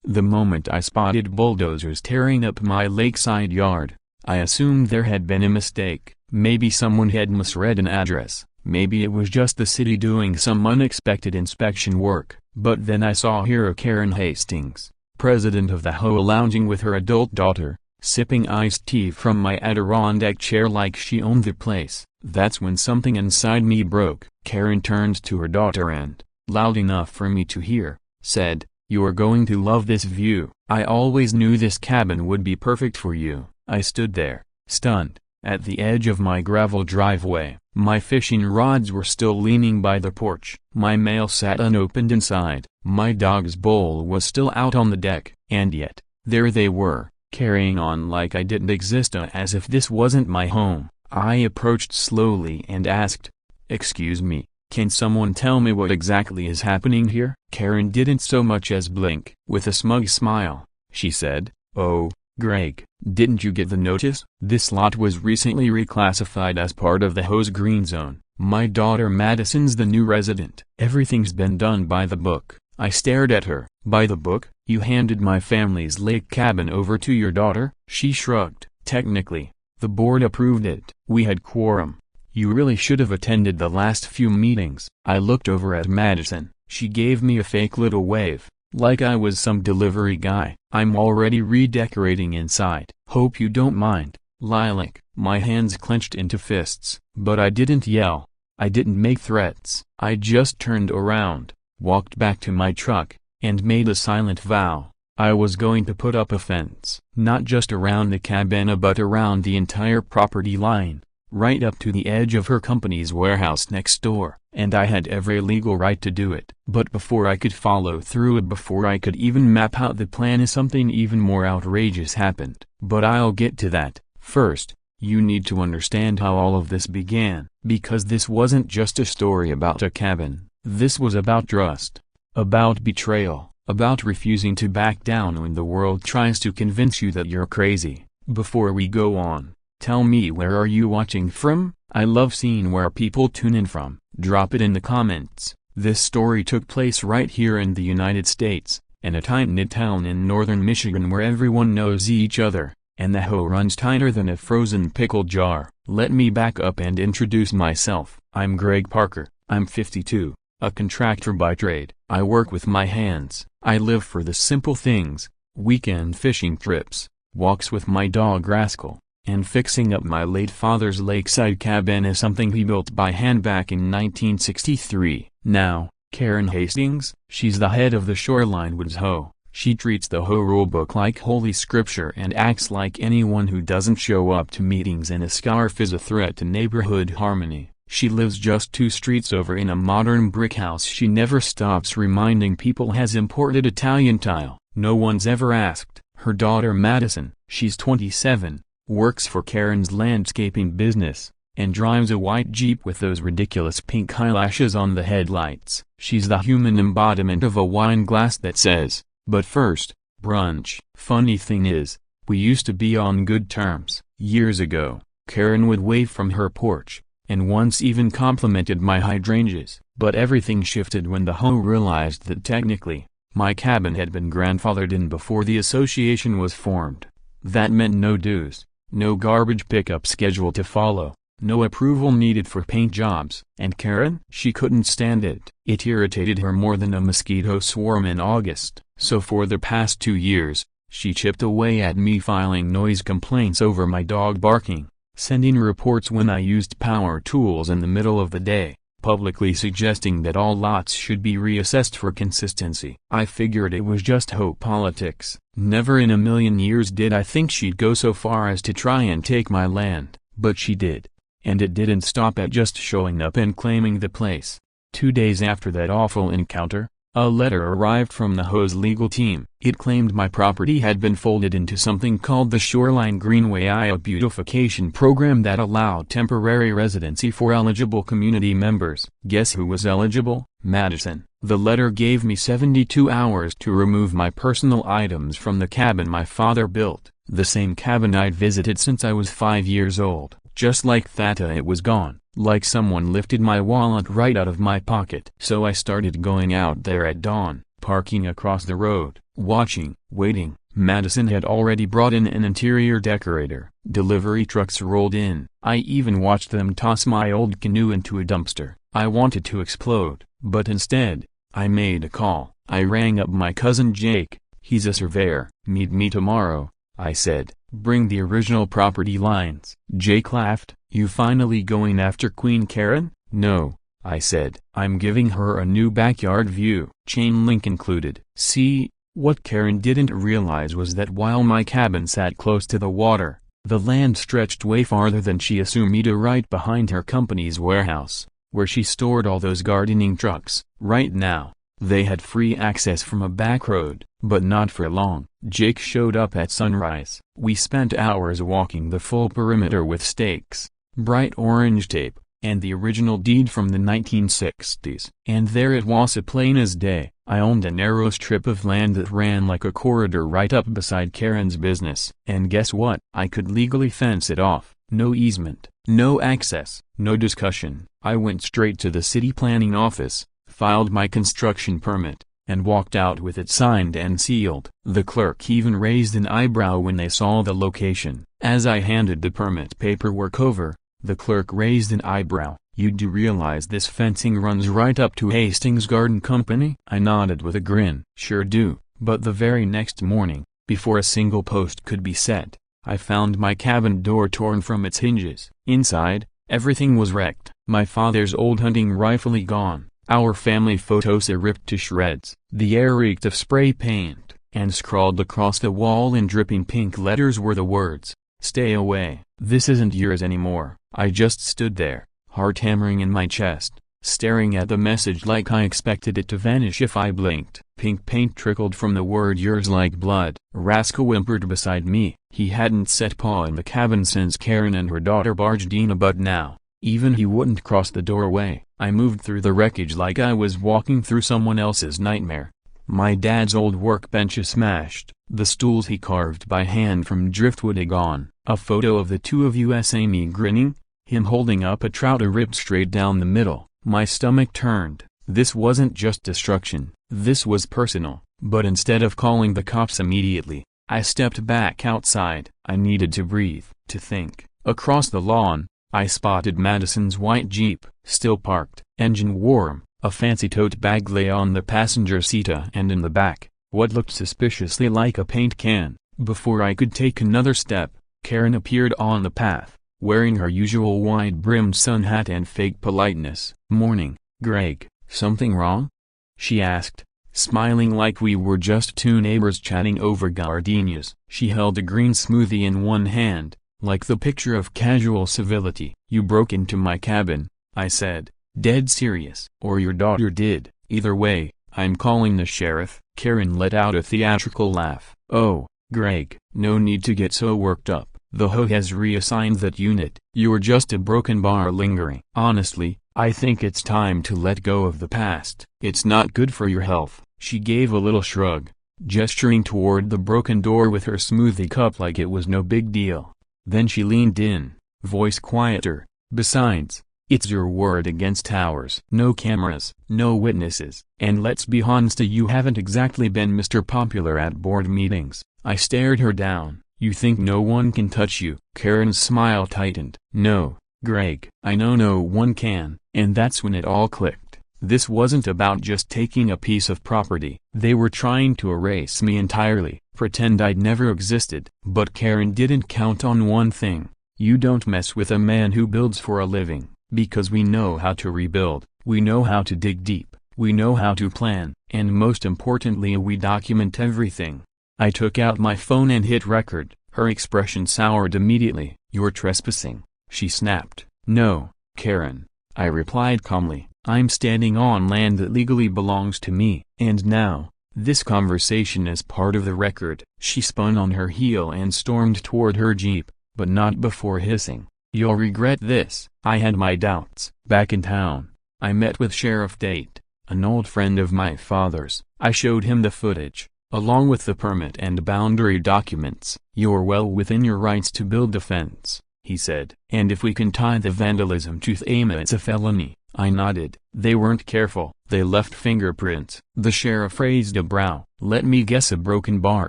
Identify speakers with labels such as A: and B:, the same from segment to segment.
A: The moment I spotted bulldozers tearing up my lakeside yard, I assumed there had been a mistake. Maybe someone had misread an address, maybe it was just the city doing some unexpected inspection work. But then I saw Hero Karen Hastings, president of the HOA, lounging with her adult daughter, sipping iced tea from my Adirondack chair like she owned the place. That's when something inside me broke. Karen turned to her daughter and, loud enough for me to hear, said, "You are going to love this view. I always knew this cabin would be perfect for you." I stood there, stunned, at the edge of my gravel driveway. My fishing rods were still leaning by the porch. My mail sat unopened inside. My dog's bowl was still out on the deck. And yet, there they were, carrying on like I didn't exist, as if this wasn't my home. I approached slowly and asked, "Excuse me, can someone tell me what exactly is happening here?" Karen didn't so much as blink. With a smug smile, she said, "Oh, Greg, didn't you get the notice? This lot was recently reclassified as part of the HOA's green zone. My daughter Madison's the new resident. Everything's been done by the book." I stared at her. "By the book? You handed my family's lake cabin over to your daughter?" She shrugged. "Technically, the board approved it. We had quorum. You really should have attended the last few meetings." I looked over at Madison. She gave me a fake little wave, like I was some delivery guy. "I'm already redecorating inside. Hope you don't mind, Lilac." My hands clenched into fists, but I didn't yell. I didn't make threats. I just turned around, walked back to my truck, and made a silent vow. I was going to put up a fence, not just around the cabana but around the entire property line, right up to the edge of her company's warehouse next door, and I had every legal right to do it. But before I could follow through, before I could even map out the plan, something even more outrageous happened. But I'll get to that. First, you need to understand how all of this began, because this wasn't just a story about a cabin. This was about trust, about betrayal, about refusing to back down when the world tries to convince you that you're crazy. Before we go on, tell me, where are you watching from? I love seeing where people tune in from. Drop it in the comments. This story took place right here in the United States, in a tight-knit town in northern Michigan where everyone knows each other, and the HOA runs tighter than a frozen pickle jar. Let me back up and introduce myself. I'm Greg Parker. I'm 52, a contractor by trade. I work with my hands. I live for the simple things: weekend fishing trips, walks with my dog Rascal, and fixing up my late father's lakeside cabana, something he built by hand back in 1963. Now, Karen Hastings, she's the head of the Shoreline Woods HOA. She treats the HOA rulebook like holy scripture and acts like anyone who doesn't show up to meetings in a scarf is a threat to neighborhood harmony. She lives just 2 streets over in a modern brick house she never stops reminding people has imported Italian tile. No one's ever asked. Her daughter Madison, she's 27, works for Karen's landscaping business, and drives a white Jeep with those ridiculous pink eyelashes on the headlights. She's the human embodiment of a wine glass that says, "But first, brunch." Funny thing is, we used to be on good terms. Years ago, Karen would wave from her porch, and once even complimented my hydrangeas. But everything shifted when the HOA realized that technically, my cabin had been grandfathered in before the association was formed. That meant no dues, no garbage pickup schedule to follow, no approval needed for paint jobs. And Karen? She couldn't stand it. It irritated her more than a mosquito swarm in August. So for the past 2 years, she chipped away at me, filing noise complaints over my dog barking, sending reports when I used power tools in the middle of the day, publicly suggesting that all lots should be reassessed for consistency. I figured it was just HOA politics. Never in a million years did I think she'd go so far as to try and take my land, but she did. And it didn't stop at just showing up and claiming the place. 2 days after that awful encounter, a letter arrived from the HOA's legal team. It claimed my property had been folded into something called the Shoreline Greenway, a beautification program that allowed temporary residency for eligible community members. Guess who was eligible? Madison. The letter gave me 72 hours to remove my personal items from the cabin my father built, the same cabin I'd visited since I was 5 years old. Just like that, it was gone, like someone lifted my wallet right out of my pocket. So I started going out there at dawn, parking across the road, Watching, waiting, Madison had already brought in an interior decorator. Delivery trucks rolled in. I even watched them toss my old canoe into a dumpster. I wanted to explode, but instead, I made a call. I rang up my cousin Jake. He's a surveyor. Meet me tomorrow, I said. Bring the original property lines. Jake laughed. You finally going after Queen Karen? No, I said. I'm giving her a new backyard view. Chain link included. See, what Karen didn't realize was that while my cabin sat close to the water, the land stretched way farther than she assumed, right behind her company's warehouse, where she stored all those gardening trucks. Right now, they had free access from a back road, but not for long. Jake showed up at sunrise. We spent hours walking the full perimeter with stakes, bright orange tape, and the original deed from the 1960s. And there it was, plain as day. I owned a narrow strip of land that ran like a corridor right up beside Karen's business. And guess what? I could legally fence it off. No easement, no access, no discussion. I went straight to the city planning office, filed my construction permit, and walked out with it signed and sealed. The clerk even raised an eyebrow when they saw the location. As I handed the permit paperwork over, the clerk raised an eyebrow. You do realize this fencing runs right up to Hastings Garden Company? I nodded with a grin. Sure do. But the very next morning, before a single post could be set, I found my cabin door torn from its hinges. Inside, everything was wrecked. My father's old hunting rifle gone. Our family photos ripped to shreds. The air reeked of spray paint, and scrawled across the wall in dripping pink letters were the words, "Stay away. This isn't yours anymore." I just stood there, heart hammering in my chest, staring at the message like I expected it to vanish if I blinked. Pink paint trickled from the word yours like blood. Rascal whimpered beside me. He hadn't set paw in the cabin since Karen and her daughter barged in, but now, even he wouldn't cross the doorway. I moved through the wreckage like I was walking through someone else's nightmare. My dad's old workbench is smashed, the stools he carved by hand from driftwood gone. A photo of the two of us, me grinning, him holding up a trout ripped straight down the middle. My stomach turned. This wasn't just destruction, this was personal. But instead of calling the cops immediately, I stepped back outside. I needed to breathe, to think. Across the lawn, I spotted Madison's white Jeep, still parked, engine warm. A fancy tote bag lay on the passenger seat and in the back, what looked suspiciously like a paint can. Before I could take another step, Karen appeared on the path, wearing her usual wide-brimmed sun hat and fake politeness. "Morning, Greg. Something wrong?" she asked, smiling like we were just two neighbors chatting over gardenias. She held a green smoothie in one hand, like the picture of casual civility. "You broke into my cabin," I said, dead serious. "Or your daughter did. Either way, I'm calling the sheriff." Karen let out a theatrical laugh. "Oh, Greg, no need to get so worked up. The HOA has reassigned that unit. You're just a broken bar lingering. Honestly, I think it's time to let go of the past. It's not good for your health." She gave a little shrug, gesturing toward the broken door with her smoothie cup like it was no big deal. Then she leaned in, voice quieter. "Besides, it's your word against ours. No cameras, no witnesses. And let's be honest, you haven't exactly been Mr. Popular at board meetings." I stared her down. "You think no one can touch you?" Karen's smile tightened. "No, Greg. I know no one can." And that's when it all clicked. This wasn't about just taking a piece of property. They were trying to erase me entirely, pretend I'd never existed. But Karen didn't count on one thing. You don't mess with a man who builds for a living. Because we know how to rebuild, we know how to dig deep, we know how to plan, and most importantly we document everything. I took out my phone and hit record. Her expression soured immediately. "You're trespassing," she snapped. "No, Karen," I replied calmly. "I'm standing on land that legally belongs to me. And now, this conversation is part of the record." She spun on her heel and stormed toward her Jeep, but not before hissing, "You'll regret this." I had my doubts. Back in town, I met with Sheriff Tate, an old friend of my father's. I showed him the footage, along with the permit and boundary documents. "You're well within your rights to build a fence," he said. "And if we can tie the vandalism to HOA, it's a felony." I nodded. They weren't careful. They left fingerprints. The sheriff raised a brow. Let me guess, a broken bar.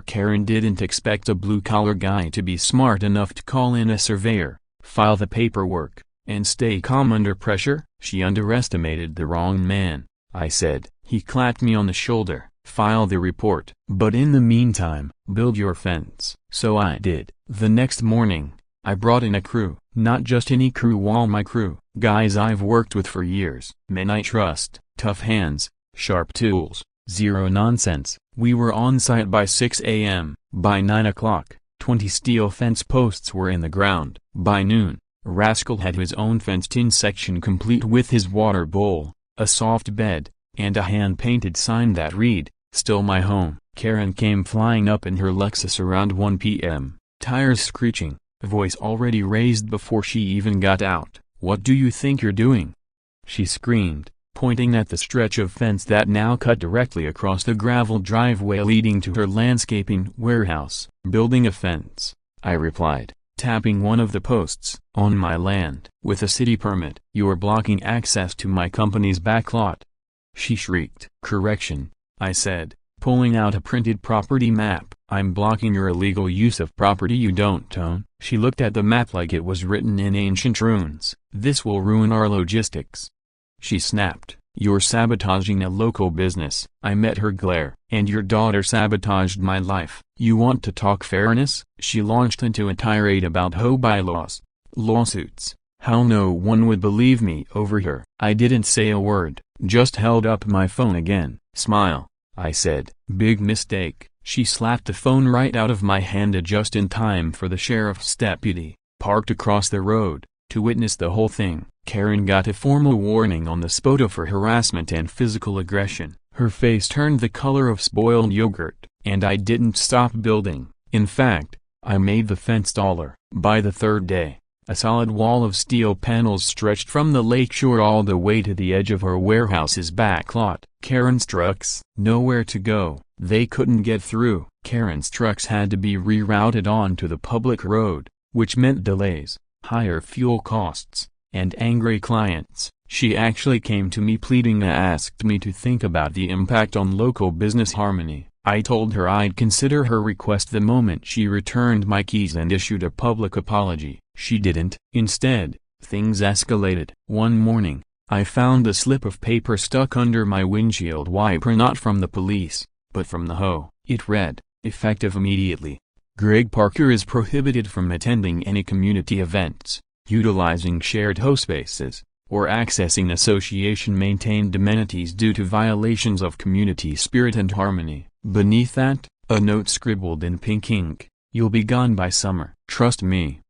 A: Karen didn't expect a blue-collar guy to be smart enough to call in a surveyor, file the paperwork, and stay calm under pressure. She underestimated the wrong man, I said. He clapped me on the shoulder. File the report. But in the meantime, build your fence. So I did. The next morning, I brought in a crew. Not just any crew, all my crew. Guys I've worked with for years. Men I trust. Tough hands, sharp tools, zero nonsense. We were on site by 6 a.m. By 9 o'clock, 20 steel fence posts were in the ground. By noon, Rascal had his own fenced-in section complete with his water bowl, a soft bed, and a hand-painted sign that read, "Still my home." Karen came flying up in her Lexus around 1 p.m., tires screeching, voice already raised before she even got out. "What do you think you're doing?" she screamed, pointing at the stretch of fence that now cut directly across the gravel driveway leading to her landscaping warehouse. "Building a fence," I replied, tapping one of the posts. "On my land. With a city permit." "You're blocking access to my company's backlot," she shrieked. "Correction," I said, pulling out a printed property map. "I'm blocking your illegal use of property you don't own." She looked at the map like it was written in ancient runes. "This will ruin our logistics," she snapped. "You're sabotaging a local business." I met her glare. "And your daughter sabotaged my life." "You want to talk fairness?" She launched into a tirade about HOA bylaws, lawsuits, how no one would believe me over her. I didn't say a word, just held up my phone again. "Smile," I said. "Big mistake." She slapped the phone right out of my hand just in time for the sheriff's deputy, parked across the road, to witness the whole thing. Karen got a formal warning on the spot for harassment and physical aggression. Her face turned the color of spoiled yogurt, and I didn't stop building. In fact, I made the fence taller. By the third day, a solid wall of steel panels stretched from the lakeshore all the way to the edge of our warehouse's backlot. Karen's trucks, nowhere to go. They couldn't get through. Karen's trucks had to be rerouted onto the public road, which meant delays, higher fuel costs, and angry clients. She actually came to me pleading and asked me to think about the impact on local business harmony. I told her I'd consider her request the moment she returned my keys and issued a public apology. She didn't. Instead, things escalated. One morning, I found a slip of paper stuck under my windshield wiper, not from the police, but from the HOA. It read, effective immediately, Greg Parker is prohibited from attending any community events, utilizing shared HOA spaces, or accessing association-maintained amenities due to violations of community spirit and harmony. Beneath that, a note scribbled in pink ink, "You'll be gone by summer. Trust me."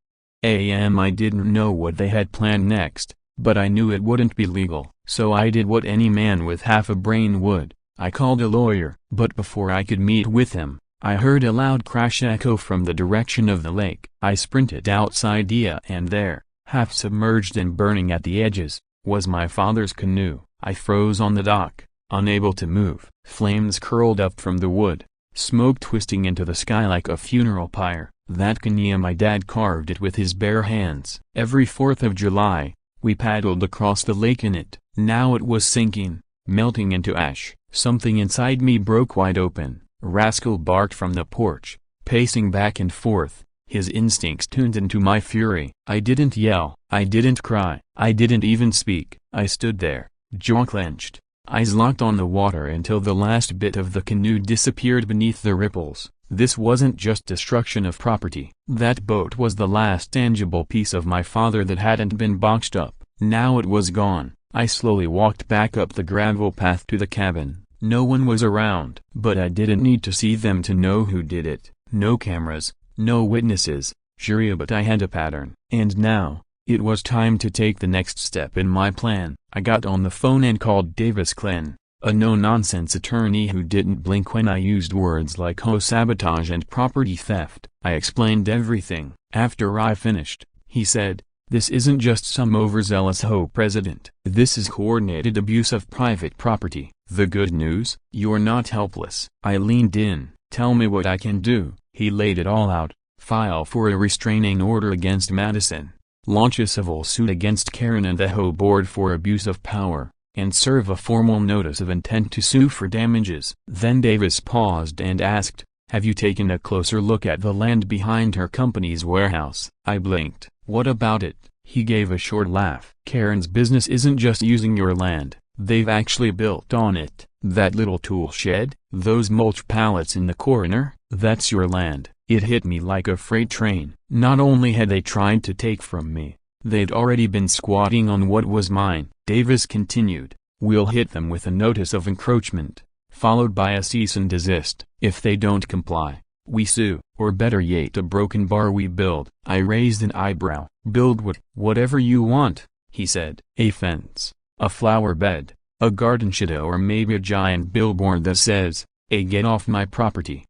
A: I didn't know what they had planned next, but I knew it wouldn't be legal. So I did what any man with half a brain would. I called a lawyer. But before I could meet with him, I heard a loud crash echo from the direction of the lake. I sprinted outside, and there, half submerged and burning at the edges, was my father's canoe. I froze on the dock, unable to move. Flames curled up from the wood, smoke twisting into the sky like a funeral pyre. That canoe, my dad carved it with his bare hands. Every 4th of July, we paddled across the lake in it. Now it was sinking, melting into ash. Something inside me broke wide open. Rascal barked from the porch, pacing back and forth, his instincts tuned into my fury. I didn't yell, I didn't cry, I didn't even speak. I stood there, jaw clenched, eyes locked on the water until the last bit of the canoe disappeared beneath the ripples. This wasn't just destruction of property. That boat was the last tangible piece of my father that hadn't been boxed up. Now it was gone. I slowly walked back up the gravel path to the cabin. No one was around. But I didn't need to see them to know who did it. No cameras, no witnesses, jury, but I had a pattern. And now, it was time to take the next step in my plan. I got on the phone and called Davis Glenn, a no-nonsense attorney who didn't blink when I used words like HOA sabotage and property theft. I explained everything. After I finished, he said, "This isn't just some overzealous HOA president. This is coordinated abuse of private property. The good news? You're not helpless." I leaned in. "Tell me what I can do." He laid it all out. "File for a restraining order against Madison. launch a civil suit against Karen and the HOA board for abuse of power, and serve a formal notice of intent to sue for damages. Then Davis paused and asked, "Have you taken a closer look at the land behind her company's warehouse?" I blinked. "What about it?" He gave a short laugh. "Karen's business isn't just using your land, they've actually built on it. That little tool shed, those mulch pallets in the corner, that's your land." It hit me like a freight train. Not only had they tried to take from me, they'd already been squatting on what was mine. Davis continued, "We'll hit them with a notice of encroachment, followed by a cease and desist. If they don't comply, we sue, or better yet a broken bar we build." I raised an eyebrow. "Build what?" "Whatever you want," he said. "A fence, a flower bed, a garden shed, or maybe a giant billboard that says, 'Get off my property.'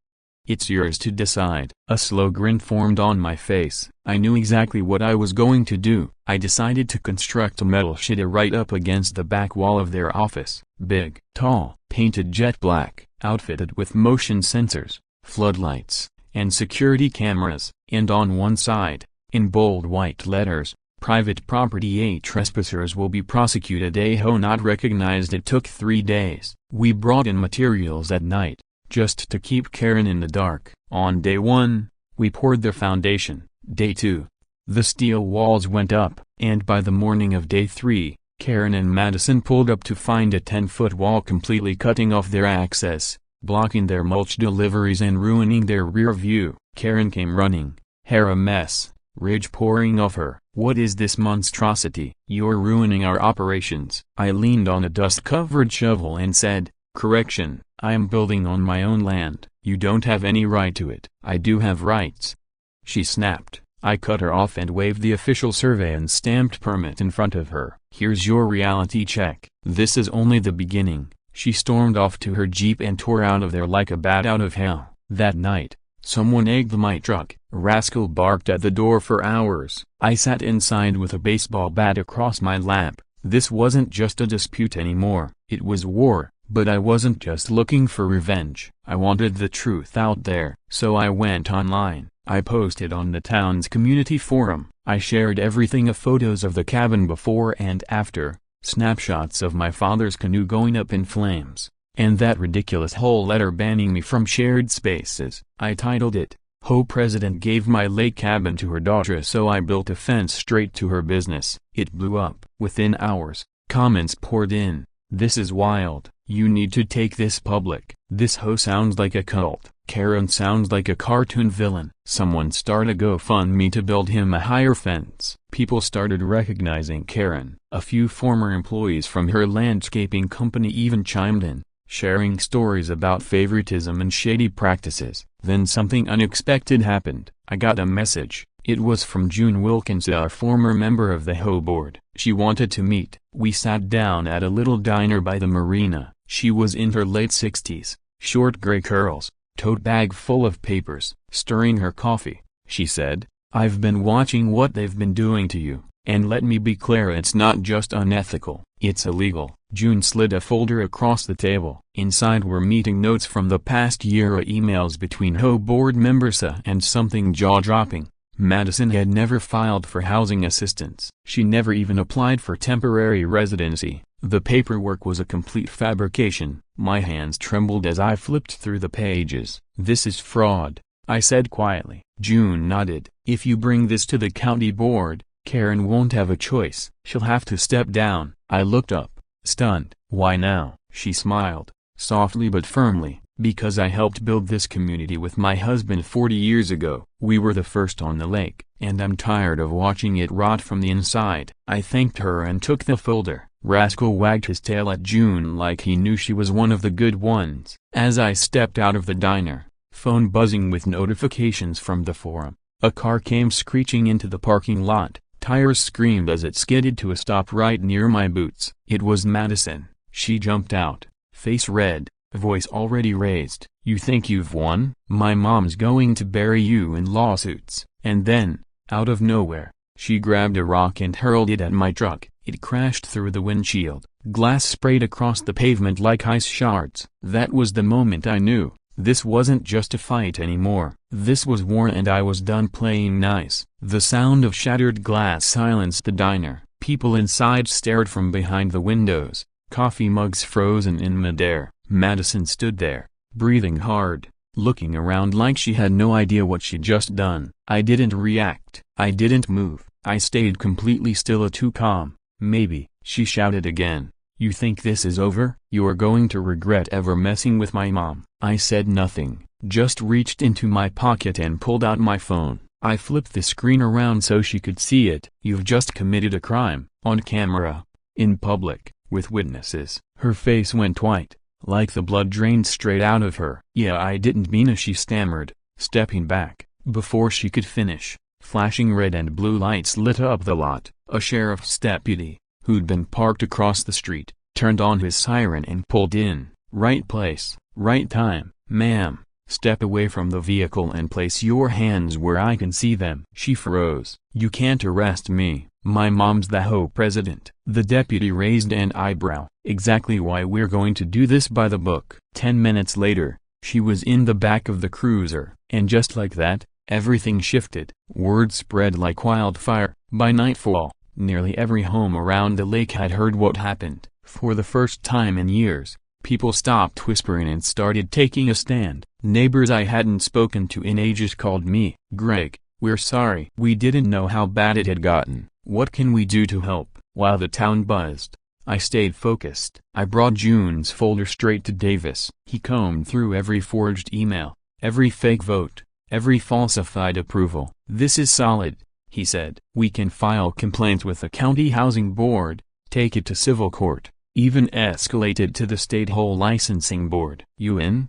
A: It's yours to decide." A slow grin formed on my face. I knew exactly what I was going to do. I decided to construct a metal shed right up against the back wall of their office. Big, tall, painted jet black, outfitted with motion sensors, floodlights, and security cameras, and on one side, in bold white letters, "Private property. Trespassers will be prosecuted. HOA not recognized." It took 3 days. We brought in materials at night, just to keep Karen in the dark. On day 1, we poured the foundation. Day 2, the steel walls went up, and by the morning of day 3, Karen and Madison pulled up to find a 10-foot wall completely cutting off their access, blocking their mulch deliveries and ruining their rear view. Karen came running, hair a mess, rage pouring off her. "What is this monstrosity? You're ruining our operations." I leaned on a dust-covered shovel and said, "Correction, I am building on my own land. You don't have any right to it." "I do have rights." She snapped. I cut her off and waved the official survey and stamped permit in front of her. "Here's your reality check. This is only the beginning." She stormed off to her Jeep and tore out of there like a bat out of hell. That night, someone egged my truck. A rascal barked at the door for hours. I sat inside with a baseball bat across my lap. This wasn't just a dispute anymore. It was war. But I wasn't just looking for revenge. I wanted the truth out there. So I went online. I posted on the town's community forum. I shared everything, photos of the cabin before and after, snapshots of my father's canoe going up in flames, and that ridiculous whole letter banning me from shared spaces. I titled it, "HOA President Gave My Lake Cabin to Her Daughter So I Built a Fence Straight to Her Business." It blew up. Within hours, comments poured in. "This is wild. You need to take this public. This HOA sounds like a cult. Karen sounds like a cartoon villain." Someone started a GoFundMe to build him a higher fence. People started recognizing Karen. A few former employees from her landscaping company even chimed in, sharing stories about favoritism and shady practices. Then something unexpected happened. I got a message. It was from June Wilkins, a former member of the HOA board. She wanted to meet. We sat down at a little diner by the marina. She was in her late 60s, short gray curls, tote bag full of papers. Stirring her coffee, she said, "I've been watching what they've been doing to you, and let me be clear, it's not just unethical, it's illegal." June slid a folder across the table. Inside were meeting notes from the past year, emails between HOA board members and something jaw-dropping. Madison had never filed for housing assistance. She never even applied for temporary residency. The paperwork was a complete fabrication. My hands trembled as I flipped through the pages. "This is fraud," I said quietly. June nodded. "If you bring this to the county board, Karen won't have a choice. She'll have to step down." I looked up, stunned. "Why now?" She smiled, softly but firmly. "Because I helped build this community with my husband 40 years ago. We were the first on the lake, and I'm tired of watching it rot from the inside." I thanked her and took the folder. Rascal wagged his tail at June like he knew she was one of the good ones. As I stepped out of the diner, phone buzzing with notifications from the forum, a car came screeching into the parking lot. Tires screamed as it skidded to a stop right near my boots. It was Madison. She jumped out, face red, voice already raised. "You think you've won? My mom's going to bury you in lawsuits." And then, out of nowhere, she grabbed a rock and hurled it at my truck. It crashed through the windshield. Glass sprayed across the pavement like ice shards. That was the moment I knew This wasn't just a fight anymore. This was war, and I was done playing nice. The sound of shattered glass silenced the diner. People inside stared from behind the windows, coffee mugs frozen in midair. Madison stood there, breathing hard, looking around like she had no idea what she'd just done. I didn't react. I didn't move. I stayed completely still, too calm. Maybe, she shouted again. You think this is over? You are going to regret ever messing with my mom. I said nothing, just reached into my pocket and pulled out my phone. I flipped the screen around so she could see it. You've just committed a crime, on camera, in public, with witnesses. Her face went white, like the blood drained straight out of her. Yeah, I didn't mean to, she stammered, stepping back. Before she could finish, flashing red and blue lights lit up the lot. A sheriff's deputy, who'd been parked across the street, turned on his siren and pulled in. Right place, right time. Ma'am, step away from the vehicle and place your hands where I can see them. She froze. You can't arrest me. My mom's the HOA president. The deputy raised an eyebrow. Exactly why we're going to do this by the book. 10 minutes later, she was in the back of the cruiser. And just like that, everything shifted. Word spread like wildfire. By nightfall, nearly every home around the lake had heard what happened. For the first time in years, people stopped whispering and started taking a stand. Neighbors I hadn't spoken to in ages called me. Greg, we're sorry. We didn't know how bad it had gotten. What can we do to help? While the town buzzed, I stayed focused. I brought June's folder straight to Davis. He combed through every forged email, every fake vote, every falsified approval. This is solid, he said. We can file complaints with the county housing board, take it to civil court, even escalate it to the state HOA licensing board. You in?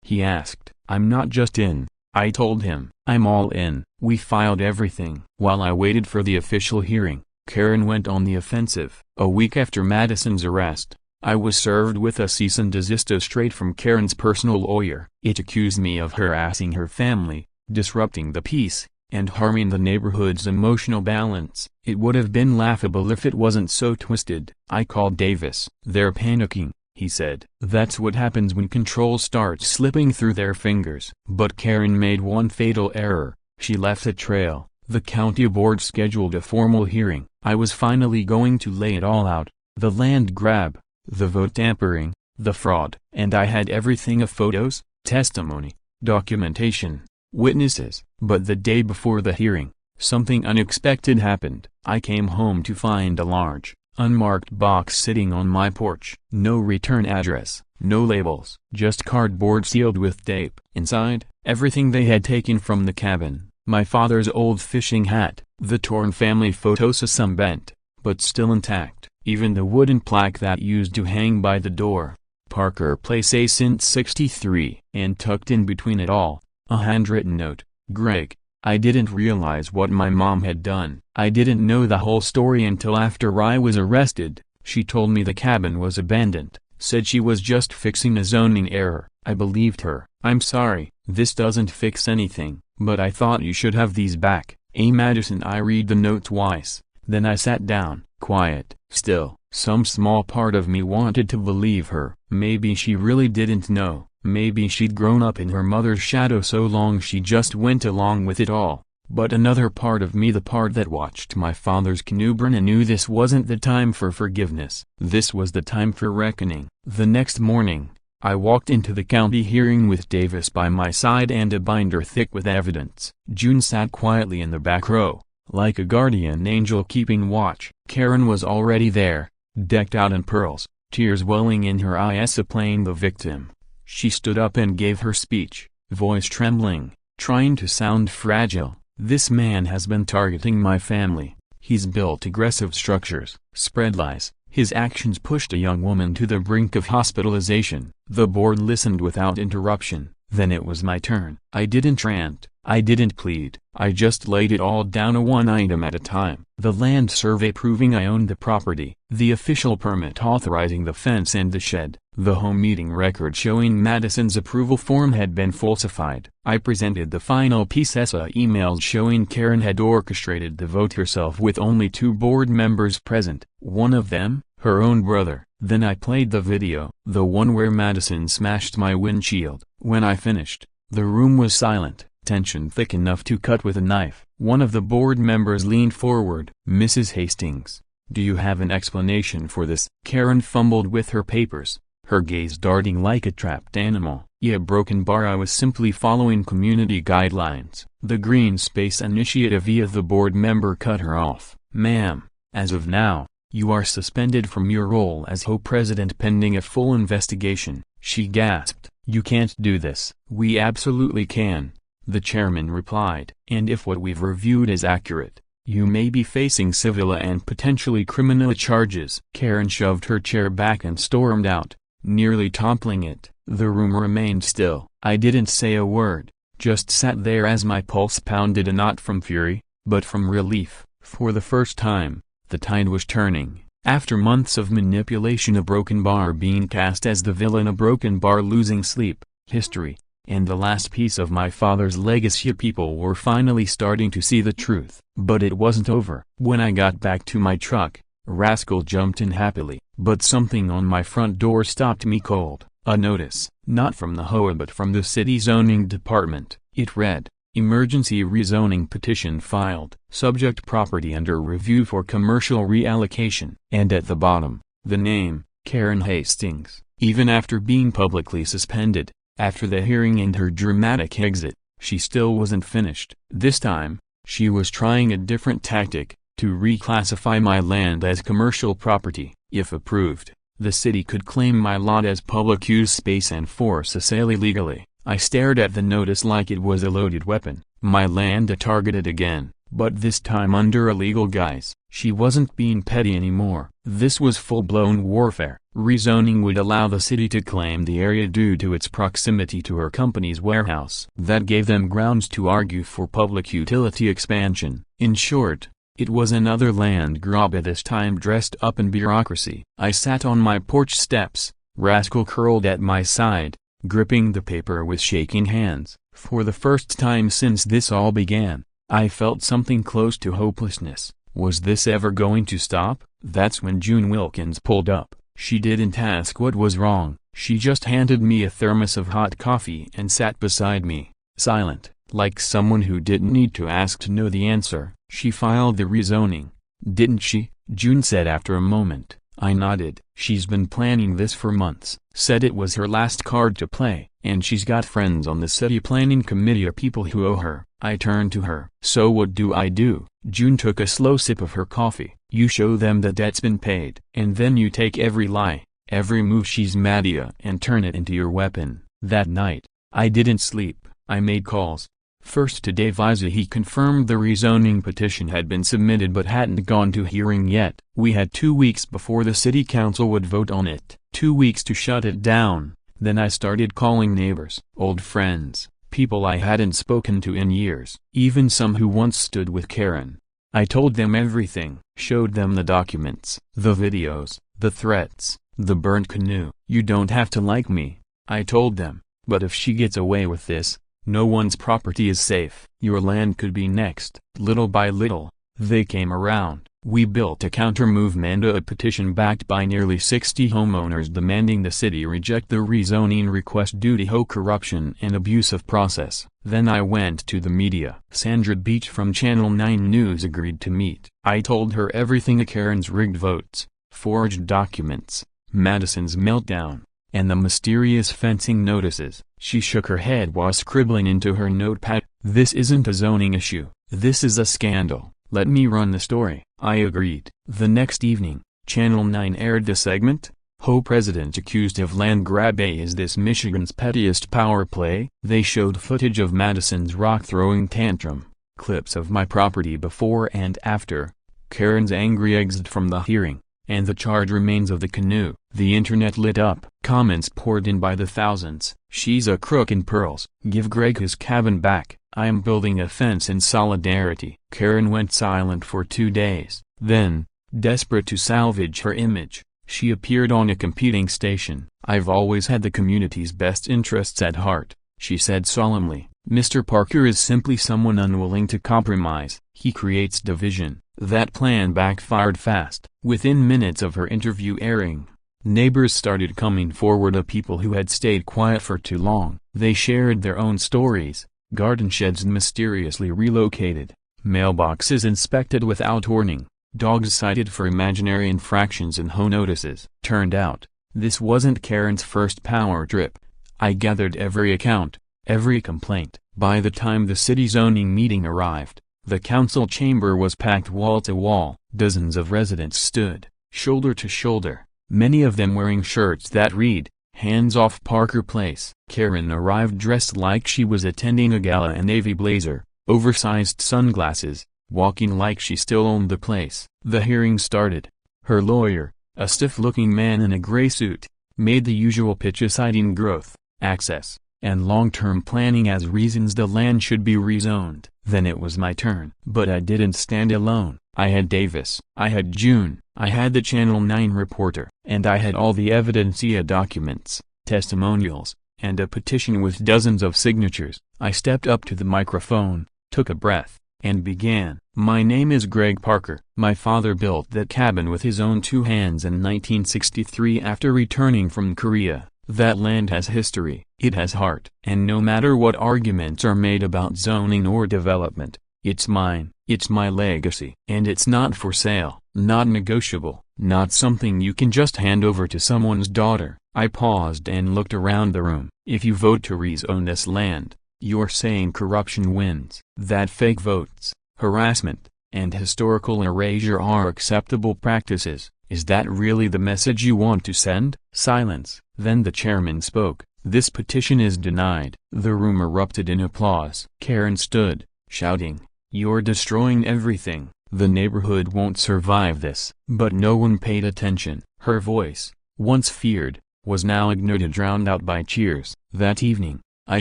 A: He asked. I'm not just in, I told him. I'm all in. We filed everything. While I waited for the official hearing, Karen went on the offensive. A week after Madison's arrest, I was served with a cease and desist straight from Karen's personal lawyer. It accused me of harassing her family, disrupting the peace, and harming the neighborhood's emotional balance. It would have been laughable if it wasn't so twisted. I called Davis. They're panicking, he said. That's what happens when control starts slipping through their fingers. But Karen made one fatal error. She left a trail. The county board scheduled a formal hearing. I was finally going to lay it all out. The land grab, the vote tampering, the fraud. And I had everything of photos, testimony, documentation, witnesses. But the day before the hearing, something unexpected happened. I came home to find a large, unmarked box sitting on my porch. No return address, no labels, just cardboard sealed with tape. Inside, everything they had taken from the cabin. My father's old fishing hat, the torn family photos, some bent, but still intact. Even the wooden plaque that used to hang by the door. Parker Place, A since '63. And tucked in between it all, a handwritten note. Greg, I didn't realize what my mom had done. I didn't know the whole story until after I was arrested. She told me the cabin was abandoned, said she was just fixing a zoning error. I believed her. I'm sorry, this doesn't fix anything, but I thought you should have these back. A. Madison. I read the note twice, then I sat down, quiet. Still, some small part of me wanted to believe her. Maybe she really didn't know. Maybe she'd grown up in her mother's shadow so long she just went along with it all. But another part of me, the part that watched my father's canoe burn, and knew this wasn't the time for forgiveness. This was the time for reckoning. The next morning, I walked into the county hearing with Davis by my side and a binder thick with evidence. June sat quietly in the back row, like a guardian angel keeping watch. Karen was already there, decked out in pearls, tears welling in her eyes, playing the victim. She stood up and gave her speech, voice trembling, trying to sound fragile. This man has been targeting my family. He's built aggressive structures, spread lies. His actions pushed a young woman to the brink of hospitalization. The board listened without interruption. Then it was my turn. I didn't rant. I didn't plead. I just laid it all down, a one item at a time. The land survey proving I owned the property. The official permit authorizing the fence and the shed. The home meeting record showing Madison's approval form had been falsified. I presented the final piece, emails showing Karen had orchestrated the vote herself with only 2 board members present. One of them, her own brother, Then I played the video, the one where Madison smashed my windshield. When I finished, the room was silent, tension thick enough to cut with a knife. One of the board members leaned forward. "Mrs. Hastings, do you have an explanation for this?" Karen fumbled with her papers, her gaze darting like a trapped animal. "Yeah, broken bar. I was simply following community guidelines." The Green Space Initiative via the board member cut her off. "Ma'am, as of now, you are suspended from your role as HOA president pending a full investigation," she gasped. "You can't do this." "We absolutely can," the chairman replied. "And if what we've reviewed is accurate, you may be facing civil and potentially criminal charges." Karen shoved her chair back and stormed out, nearly toppling it. The room remained still. I didn't say a word, just sat there as my pulse pounded, not from fury, but from relief. For the first time, the tide was turning. After months of manipulation, a broken bar being cast as the villain, a broken bar losing sleep, history, and the last piece of my father's legacy, people were finally starting to see the truth. But it wasn't over. When I got back to my truck, Rascal jumped in happily, but something on my front door stopped me cold. A notice, not from the HOA but from the city zoning department. It read, "Emergency rezoning petition filed, subject property under review for commercial reallocation." And at the bottom, the name, Karen Hastings. Even after being publicly suspended, after the hearing and her dramatic exit, she still wasn't finished. This time, she was trying a different tactic, to reclassify my land as commercial property. If approved, the city could claim my lot as public use space and force a sale illegally. I stared at the notice like it was a loaded weapon. My land targeted again, but this time under a legal guise. She wasn't being petty anymore. This was full-blown warfare. Rezoning would allow the city to claim the area due to its proximity to her company's warehouse. That gave them grounds to argue for public utility expansion. In short, it was another land grab, this time dressed up in bureaucracy. I sat on my porch steps, Rascal curled at my side, gripping the paper with shaking hands. For the first time since this all began, I felt something close to hopelessness. Was this ever going to stop? That's when June Wilkins pulled up. She didn't ask what was wrong. She just handed me a thermos of hot coffee and sat beside me, silent, like someone who didn't need to ask to know the answer. "She filed the rezoning, didn't she?" June said after a moment. I nodded. "She's been planning this for months. Said it was her last card to play. And she's got friends on the city planning committee or people who owe her." I turned to her. "So what do I do?" June took a slow sip of her coffee. "You show them the debt's been paid. And then you take every lie, every move she's mad at you, and turn it into your weapon." That night, I didn't sleep. I made calls. First to Dave Isa. He confirmed the rezoning petition had been submitted but hadn't gone to hearing yet. We had 2 weeks before the city council would vote on it. 2 weeks to shut it down. Then I started calling neighbors, old friends, people I hadn't spoken to in years, even some who once stood with Karen. I told them everything, showed them the documents, the videos, the threats, the burnt canoe. "You don't have to like me," I told them, "but if she gets away with this, no one's property is safe. Your land could be next." Little by little, they came around. We built a counter-movement, a petition backed by nearly 60 homeowners demanding the city reject the rezoning request due to HOA corruption and abuse of process. Then I went to the media. Sandra Beach from Channel 9 News agreed to meet. I told her everything: Karen's rigged votes, forged documents, Madison's meltdown, and the mysterious fencing notices. She shook her head while scribbling into her notepad. "This isn't a zoning issue. This is a scandal. Let me run the story." I agreed. The next evening, Channel 9 aired the segment, "HOA President Accused of Land Grab. Is this Michigan's pettiest power play?" They showed footage of Madison's rock-throwing tantrum, clips of my property before and after, Karen's angry exit from the hearing, and the charred remains of the canoe. The internet lit up. Comments poured in by the thousands. "She's a crook in pearls. Give Greg his cabin back. I am building a fence in solidarity." Karen went silent for 2 days. Then, desperate to salvage her image, she appeared on a competing station. "I've always had the community's best interests at heart," she said solemnly. "Mr. Parker is simply someone unwilling to compromise. He creates division." That plan backfired fast. Within minutes of her interview airing, Neighbors started coming forward, of people who had stayed quiet for too long. They shared their own stories: garden sheds mysteriously relocated, mailboxes inspected without warning, dogs cited for imaginary infractions and HOA notices. Turned out, this wasn't Karen's first power trip. I gathered every account, every complaint. By the time the city zoning meeting arrived, the council chamber was packed wall to wall. Dozens of residents stood, shoulder to shoulder, many of them wearing shirts that read, "Hands off Parker Place." Karen arrived dressed like she was attending a gala, a navy blazer, oversized sunglasses, walking like she still owned the place. The hearing started. Her lawyer, a stiff-looking man in a gray suit, made the usual pitch citing growth, access, and long-term planning as reasons the land should be rezoned. Then it was my turn. But I didn't stand alone. I had Davis, I had June, I had the Channel 9 reporter, and I had all the evidencia documents, testimonials, and a petition with dozens of signatures. I stepped up to the microphone, took a breath, and began. My name is Greg Parker. My father built that cabin with his own two hands in 1963 after returning from Korea. That land has history, it has heart. And no matter what arguments are made about zoning or development, it's mine, it's my legacy. And it's not for sale, not negotiable, not something you can just hand over to someone's daughter. I paused and looked around the room. If you vote to rezone this land, you're saying corruption wins, that fake votes, harassment, and historical erasure are acceptable practices. Is that really the message you want to send? Silence. Then the chairman spoke. This petition is denied. The room erupted in applause. Karen stood, shouting, "You're destroying everything. The neighborhood won't survive this." But no one paid attention. Her voice, once feared, was now ignored, drowned out by cheers. That evening, I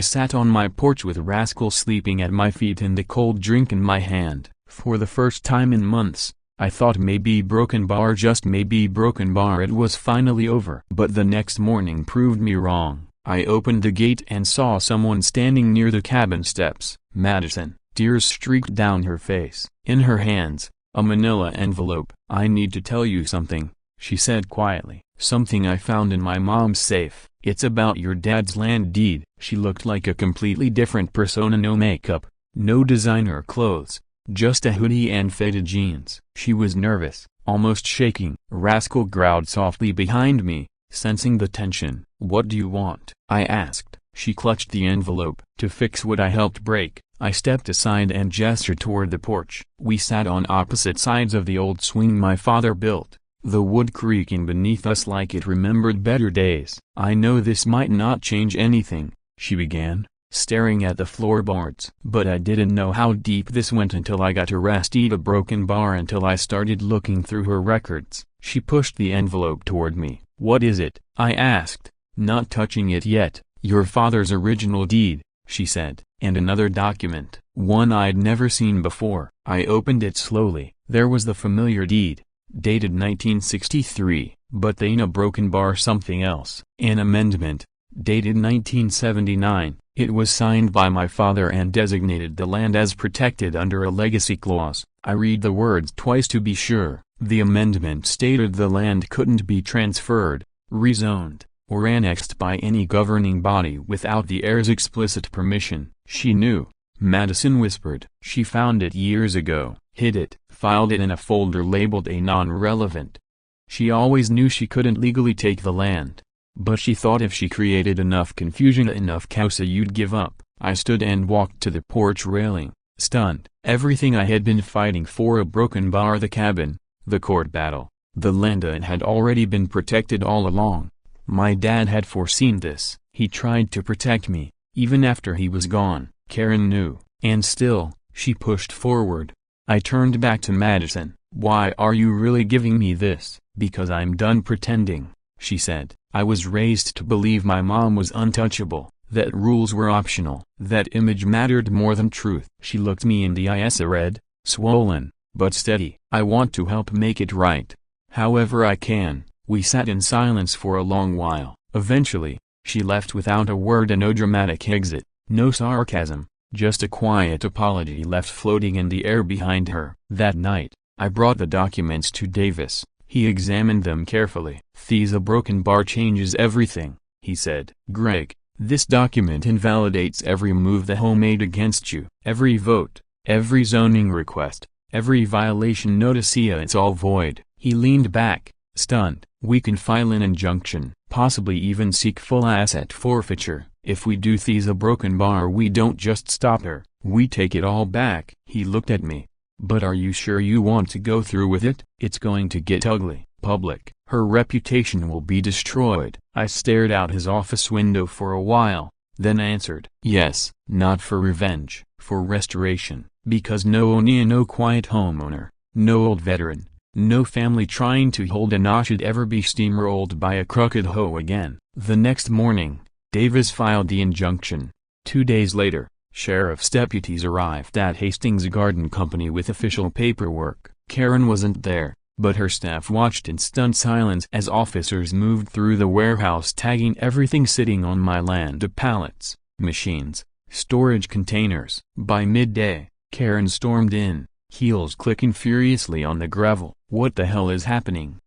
A: sat on my porch with Rascal sleeping at my feet and the cold drink in my hand. For the first time in months, I thought maybe broken bar, just maybe broken bar, it was finally over. But the next morning proved me wrong. I opened the gate and saw someone standing near the cabin steps. Madison. Tears streaked down her face. In her hands, a manila envelope. "I need to tell you something," she said quietly. "Something I found in my mom's safe. It's about your dad's land deed." She looked like a completely different persona. No makeup, no designer clothes, just a hoodie and faded jeans. She was nervous, almost shaking. Rascal growled softly behind me, sensing the tension. "What do you want?" I asked. She clutched the envelope. "To fix what I helped break." I stepped aside and gestured toward the porch. We sat on opposite sides of the old swing my father built, the wood creaking beneath us like it remembered better days. "I know this might not change anything," she began, staring at the floorboards. "But I didn't know how deep this went until I got arrested a broken bar, until I started looking through her records." She pushed the envelope toward me. "What is it?" I asked, not touching it yet. "Your father's original deed," she said, "and another document, one I'd never seen before." I opened it slowly. There was the familiar deed, dated 1963, but in a broken bar something else. An amendment, dated 1979. It was signed by my father and designated the land as protected under a legacy clause. I read the words twice to be sure. The amendment stated the land couldn't be transferred, rezoned, or annexed by any governing body without the heir's explicit permission. She knew, Madison whispered. She found it years ago, hid it, filed it in a folder labeled a non-relevant. She always knew she couldn't legally take the land, but she thought if she created enough confusion, enough chaos, you'd give up. I stood and walked to the porch railing, stunned. Everything I had been fighting for, a broken bar, the cabin, the court battle, the land, it had already been protected all along. My dad had foreseen this. He tried to protect me, even after he was gone. Karen knew, and still, she pushed forward. I turned back to Madison. "Why are you really giving me this?" "Because I'm done pretending," she said. "I was raised to believe my mom was untouchable, that rules were optional, that image mattered more than truth." She looked me in the eyes, red, swollen, but steady. "I want to help make it right, however I can." We sat in silence for a long while. Eventually, she left without a word, and no dramatic exit, no sarcasm, just a quiet apology left floating in the air behind her. That night, I brought the documents to Davis, He examined them carefully. "A broken bar changes everything," he said. "Greg, this document invalidates every move the HOA made against you. Every vote, every zoning request, every violation notice. It's all void." He leaned back, stunned. "We can file an injunction, possibly even seek full asset forfeiture. If we do a broken bar, we don't just stop her, we take it all back." He looked at me. "But are you sure you want to go through with it? It's going to get ugly, public. Her reputation will be destroyed." I stared out his office window for a while, then answered, "Yes, not for revenge, for restoration, because no quiet homeowner, no old veteran, no family trying to hold a knot should ever be steamrolled by a crooked hoe again." The next morning, Davis filed the injunction. 2 days later, sheriff's deputies arrived at Hastings Garden Company with official paperwork. Karen wasn't there, but her staff watched in stunned silence as officers moved through the warehouse tagging everything sitting on my land: pallets, machines, storage containers. By midday, Karen stormed in, heels clicking furiously on the gravel. "What the hell is happening?"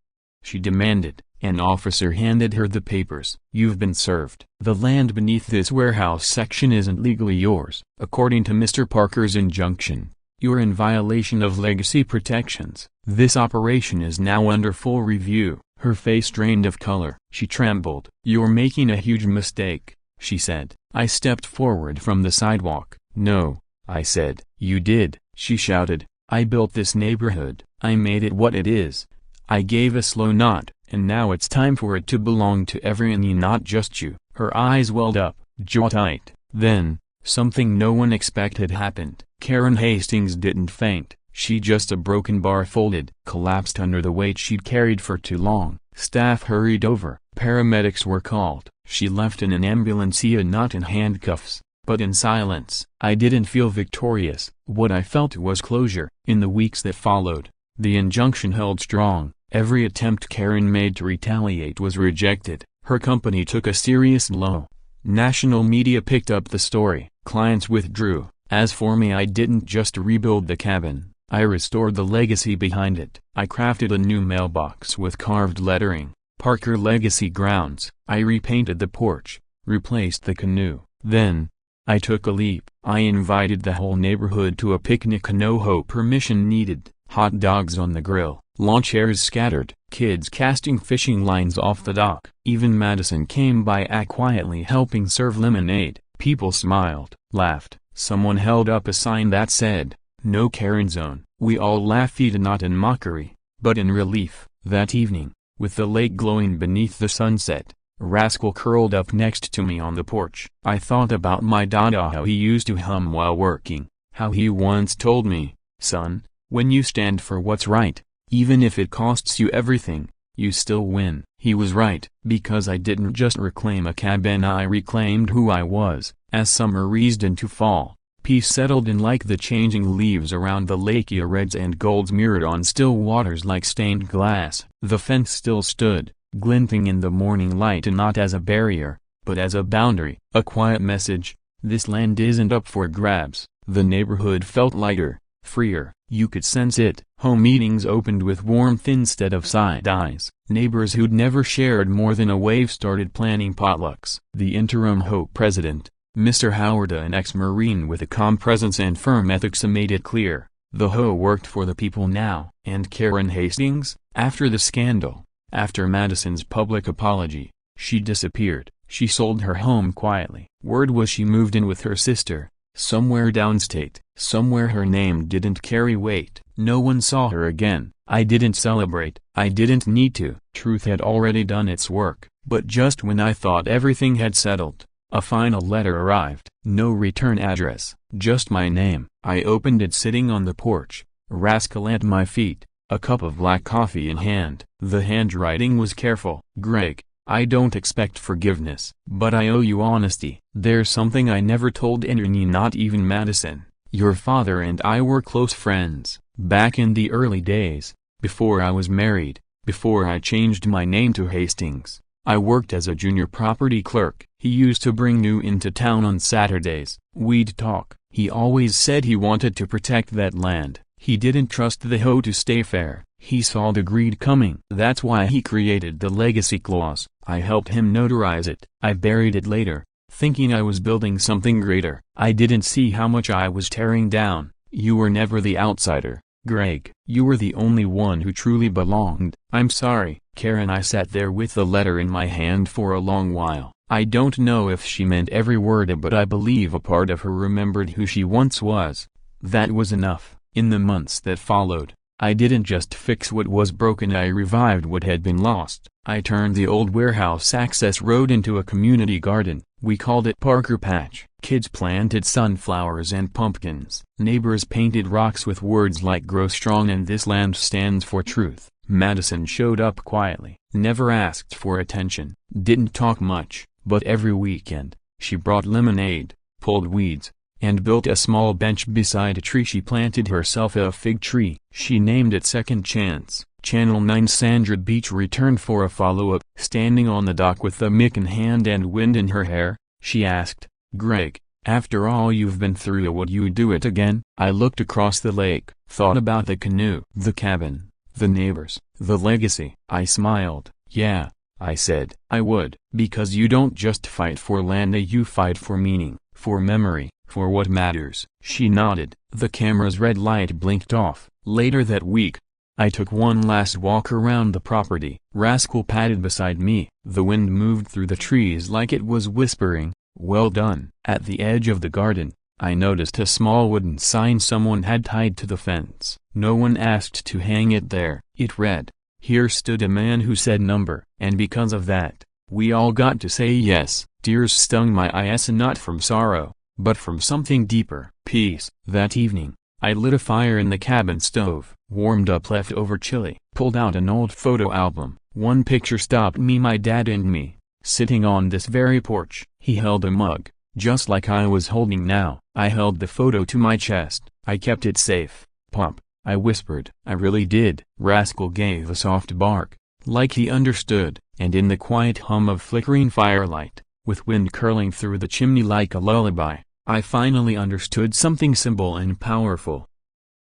A: she demanded. An officer handed her the papers. "You've been served. The land beneath this warehouse section isn't legally yours. According to Mr. Parker's injunction, you're in violation of legacy protections. This operation is now under full review." Her face drained of color. She trembled. "You're making a huge mistake," she said. I stepped forward from the sidewalk. "No," I said. "You did," she shouted. "I built this neighborhood. I made it what it is. I gave a slow nod, and now it's time for it to belong to everyone, not just you." Her eyes welled up, jaw tight. Then, something no one expected happened. Karen Hastings didn't faint. She just a broken bar folded, collapsed under the weight she'd carried for too long. Staff hurried over. Paramedics were called. She left in an ambulance, not in handcuffs, but in silence. I didn't feel victorious. What I felt was closure. In the weeks that followed, the injunction held strong. Every attempt Karen made to retaliate was rejected. Her company took a serious blow. National media picked up the story. Clients withdrew. As for me, I didn't just rebuild the cabin, I restored the legacy behind it. I crafted a new mailbox with carved lettering, "Parker Legacy Grounds." I repainted the porch, replaced the canoe. Then, I took a leap. I invited the whole neighborhood to a picnic, no permission needed. Hot dogs on the grill, lawn chairs scattered, kids casting fishing lines off the dock. Even Madison came by quietly helping serve lemonade. People smiled, laughed. Someone held up a sign that said, "No Karen Zone." We all laughed, not in mockery, but in relief. That evening, with the lake glowing beneath the sunset, Rascal curled up next to me on the porch. I thought about my dada, how he used to hum while working, how he once told me, "Son, when you stand for what's right, even if it costs you everything, you still win." He was right, because I didn't just reclaim a cabin, I reclaimed who I was. As summer eased into fall, peace settled in like the changing leaves around the lake. Reds and golds mirrored on still waters like stained glass. The fence still stood, glinting in the morning light, and not as a barrier, but as a boundary, a quiet message: this land isn't up for grabs. The neighborhood felt lighter, freer. You could sense it. Home meetings opened with warmth instead of side eyes. Neighbors who'd never shared more than a wave started planning potlucks. The interim HOA president, Mr. Howard, an ex-Marine with a calm presence and firm ethics, made it clear, the HOA worked for the people now. And Karen Hastings, after the scandal, after Madison's public apology, she disappeared. She sold her home quietly. Word was she moved in with her sister, somewhere downstate, somewhere her name didn't carry weight. No one saw her again. I didn't celebrate. I didn't need to. Truth had already done its work. But just when I thought everything had settled, a final letter arrived. No return address, just my name. I opened it sitting on the porch, Rascal at my feet, a cup of black coffee in hand. The handwriting was careful. "Greg, I don't expect forgiveness, but I owe you honesty. There's something I never told anyone, not even Madison. Your father and I were close friends, back in the early days, before I was married, before I changed my name to Hastings. I worked as a junior property clerk. He used to bring new into town on Saturdays. We'd talk. He always said he wanted to protect that land. He didn't trust the HOA to stay fair. He saw the greed coming. That's why he created the legacy clause. I helped him notarize it. I buried it later, thinking I was building something greater. I didn't see how much I was tearing down. You were never the outsider, Greg. You were the only one who truly belonged. I'm sorry, Karen. I sat there with the letter in my hand for a long while. I don't know if she meant every word, but I believe a part of her remembered who she once was. That was enough. In the months that followed, I didn't just fix what was broken, I revived what had been lost. I turned the old warehouse access road into a community garden. We called it Parker Patch. Kids planted sunflowers and pumpkins. Neighbors painted rocks with words like "Grow Strong" and "This Land Stands for Truth." Madison showed up quietly, never asked for attention, didn't talk much, but every weekend, she brought lemonade, pulled weeds, and built a small bench beside a tree she planted herself, a fig tree. She named it Second Chance. Channel 9's Sandra Beach returned for a follow-up. Standing on the dock with a mic in hand and wind in her hair, she asked, "Greg, after all you've been through, would you do it again?" I looked across the lake, thought about the canoe, the cabin, the neighbors, the legacy. I smiled. "Yeah," I said, "I would." "Because you don't just fight for land, you fight for meaning, for memory, for what matters." She nodded. The camera's red light blinked off. Later that week, I took one last walk around the property. Rascal padded beside me. The wind moved through the trees like it was whispering, "Well done." At the edge of the garden, I noticed a small wooden sign someone had tied to the fence. No one asked to hang it there. It read, "Here stood a man who said number." And because of that, we all got to say yes. Tears stung my eyes, not from sorrow, but from something deeper. Peace. That evening, I lit a fire in the cabin stove, warmed up leftover chili, pulled out an old photo album. One picture stopped me, my dad and me, sitting on this very porch. He held a mug, just like I was holding now. I held the photo to my chest. "I kept it safe, Pop," I whispered. "I really did." Rascal gave a soft bark, like he understood, and in the quiet hum of flickering firelight, with wind curling through the chimney like a lullaby, I finally understood something simple and powerful.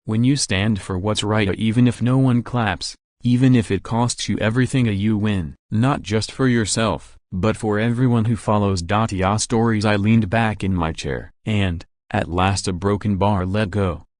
A: When you stand for what's right, even if no one claps, even if it costs you everything, you win. Not just for yourself, but for everyone who follows. Ya stories. I leaned back in my chair, and, at last, a broken bar let go.